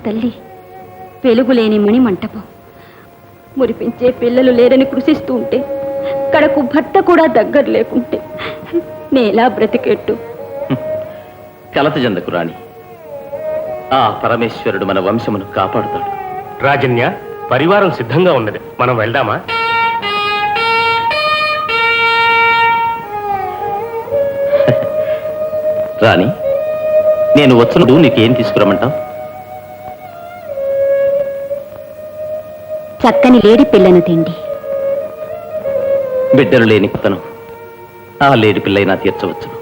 తల్లి వెలుగులేని మణి మంటపం. మురిపించే పిల్లలు లేరని కృషిస్తూ ఉంటే, కడకు భర్త కూడా దగ్గర లేకుంటే నేలా బ్రతికెట్టు? కలత చెందకు రాణి. ఆ పరమేశ్వరుడు మన వంశమును కాపాడుతాడు. రాజన్య, పరివారం సిద్ధంగా ఉన్నది, మనం వెళ్దామా? రాణి, నేను వచ్చునడు నీకేం తీసుకురమ్మంటావు? చక్కని లేడి పిల్లను తిండి. బిడ్డలు లేని కొత్తను ఆ లేడి పిల్లైనా తీర్చవచ్చును.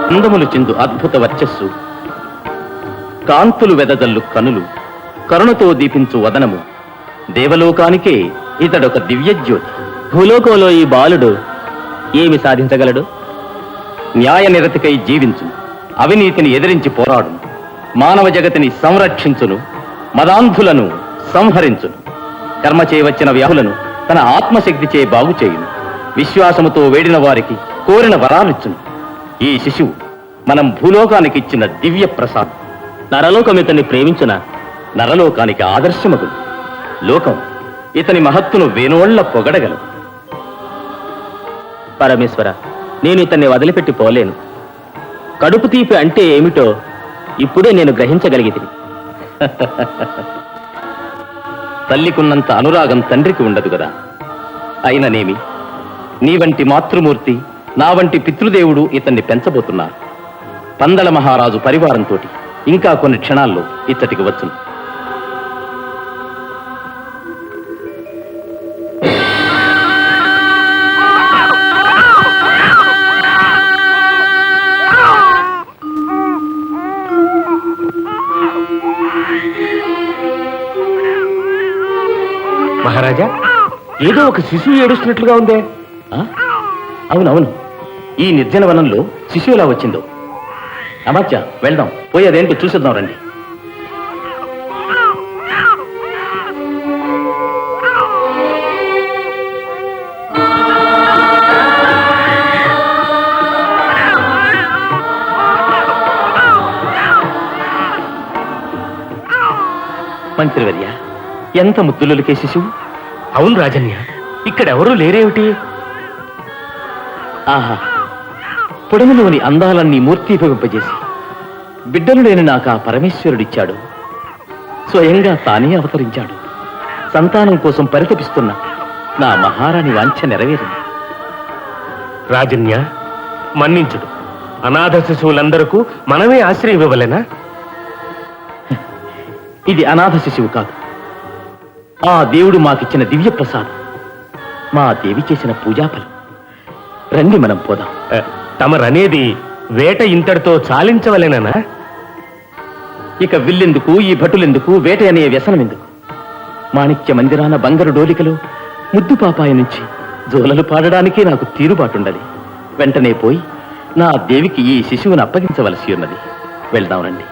అందములు చిందు అద్భుత వర్చస్సు, కాంతులు వెదజల్లు కనులు, కరుణతో దీపించు వదనము, దేవలోకానికే ఇతడొక దివ్యజ్యోతి. భూలోకంలో ఈ బాలుడు ఏమి సాధించగలడు? న్యాయ నిరతికై జీవించు, అవినీతిని ఎదిరించి పోరాడు, మానవ జగతిని సంరక్షించును, మదాంధులను సంహరించును, కర్మచే వచ్చిన వ్యాధులను తన ఆత్మశక్తిచే బాగు చేయును, విశ్వాసముతో వేడిన వారికి కోరిన వరాలిచ్చును. ఈ శిశువు మనం భూలోకానికి ఇచ్చిన దివ్య ప్రసాదం. నరలోకం ఇతన్ని ప్రేమించిన నరలోకానికి ఆదర్శమగులు. లోకం ఇతని మహత్తును వేణోళ్ల పొగడగలదు. పరమేశ్వర, నేను ఇతన్ని వదిలిపెట్టి పోలేను. కడుపు తీపి అంటే ఏమిటో ఇప్పుడే నేను గ్రహించగలిగితిని. తల్లికున్నంత అనురాగం తండ్రికి ఉండదు కదా. అయిననేమి, నీ వంటి మాతృమూర్తి, నా వంటి పితృదేవుడు ఇతన్ని పెంచబోతున్నారు. పందల మహారాజు పరివారంతో ఇంకా కొన్ని క్షణాల్లో ఇచ్చటికి వచ్చును. మహారాజా, ఏదో ఒక శిశువు ఏడుస్తున్నట్లుగా ఉందే. అవునవును, ఈ నిర్జన వనంలో శిశువులా వచ్చిందో. అమాత్య, వెళ్దాం, పోయి అదేంటో చూసిద్దాం రండి. మంత్రివర్య, ఎంత ముద్దులకే శిశువు. అవును రాజన్య, ఇక్కడెవరూ లేరేమిటి? ఆహా, పొడములోని అందాలన్నీ మూర్తీభవింపజేసి బిడ్డలు లేని నాకు ఆ పరమేశ్వరుడిచ్చాడు. స్వయంగా తానే అవతరించాడు. సంతానం కోసం పరితపిస్తున్న నా మహారాణి వాంఛ నెరవేరింది. రాజన్య, మన్నించుడు. అనాథ శిశువులందరకు మనమే ఆశ్రయం ఇవ్వలేనా? ఇది అనాథ శిశువు కాదు, ఆ దేవుడు మాకిచ్చిన దివ్య ప్రసాదం, మా దేవి చేసిన పూజాఫలం. రండి, మనం పోదాం. తమరనేది వేట ఇంతటితో చాలించవలేనా? ఇక విల్లెందుకు, ఈ భటులెందుకు, వేట అనే వ్యసనం ఎందుకు? మాణిక్య మందిరాన బంగారు డోలికలో ముద్దు పాపాయి నుంచి జోలలు పాడడానికే నాకు తీరుబాటుండది. వెంటనే పోయి నా దేవికి ఈ శిశువును అప్పగించవలసి ఉన్నది. వెళ్దాం రండి.